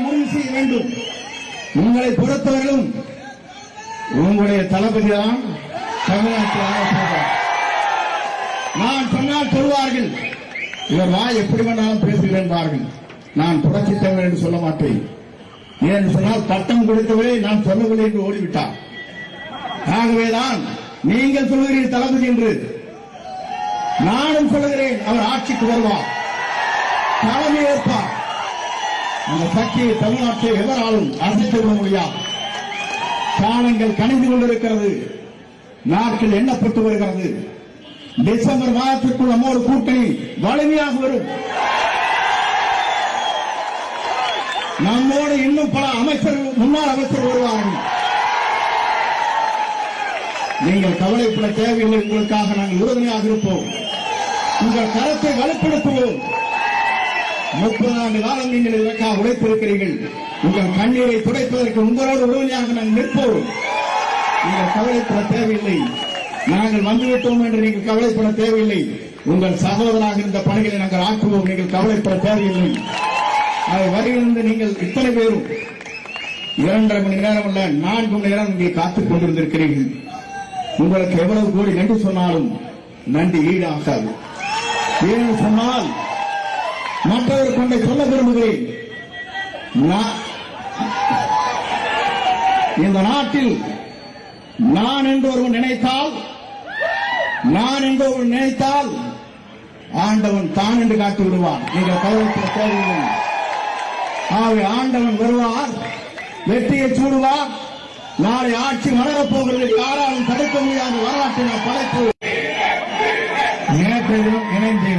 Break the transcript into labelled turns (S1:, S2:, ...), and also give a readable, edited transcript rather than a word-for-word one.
S1: முடிவு செய்ய வேண்டும். உங்களை பொறுத்தவர்களும் உங்களுடைய தளபதி தான் தமிழ்நாட்டில் ஆலோசனை. நான் சொன்னால் சொல்வார்கள், இவர் வாய் எப்படி வேண்டாலும் பேசுகிறேன். நான் புரட்சி தலைவர் என்று சொல்ல மாட்டேன். ஏன் சொன்னால் பட்டம் கொடுத்தவரே நான் சொல்லவில்லை என்று ஓடிவிட்டார். ஆகவேதான் நீங்கள் சொல்கிறீர்கள் தளபதி என்று, நானும் சொல்லுகிறேன். அவர் ஆட்சிக்கு வருவார், தலைமை ஏற்பார். அந்த சக்தியை தமிழ்நாட்டை எவராலும் அசைத்து விட முடியாது. காலங்கள் கணிந்து கொண்டிருக்கிறது, நாட்கள் எண்ணப்பட்டு வருகிறது. டிசம்பர் மாதத்திற்குள் நம்மோடு கூட்டணி வலிமையாக வரும். நம்மோடு இன்னும் பல அமைச்சர்கள், முன்னாள் அமைச்சர் வருவார்கள். நீங்கள் கவலைப்பட தேவையில்லை. உங்களுக்காக நாங்கள் உறுதுணையாக இருப்போம். உங்கள் கருத்தை வலுப்படுத்துவோம். 30 ஆண்டு காலம் நீங்கள் இதற்காக உழைத்திருக்கிறீர்கள். உங்கள் கண்ணீரை துடைப்பதற்கு உங்களோடு உறுதுணையாக நாங்கள் நிற்போம். நீங்கள் கவலைப்பட தேவையில்லை. நாங்கள் வந்துவிட்டோம் என்று நீங்கள் கவலைப்பட தேவையில்லை. உங்கள் சகோதராக இந்த பணிகளை நாங்கள் ஆக்குவோம். நீங்கள் கவலைப்பட தேவையில்லை. அதை வருகின்ற நீங்கள் இத்தனை பேரும் 2.5 மணி நேரம் அல்ல 4 மணி நேரம் இங்கே காத்துக் கொண்டிருந்திருக்கிறீர்கள். உங்களுக்கு எவ்வளவு கோடி நன்றி சொன்னாலும் நன்றி ஈடாகாது. ஏன்னு சொன்னால் மற்றவர் கொண்டை சொல்ல விரும்புகிறேன். இந்த நாட்டில் நான் என்று ஒருவன் நினைத்தால் ஆண்டவன் தான் என்று காட்டி விடுவான். நீங்கள் கவலைப்பட தேவையில்லை. ஆகவே ஆண்டவன் வருவார், வெற்றியை சூடுவார். நாளை ஆட்சி வளரப் போகிறது. யாராலும் தடுக்க முடியாத வரலாற்றை நான் படைப்பு நேற்று இணைந்து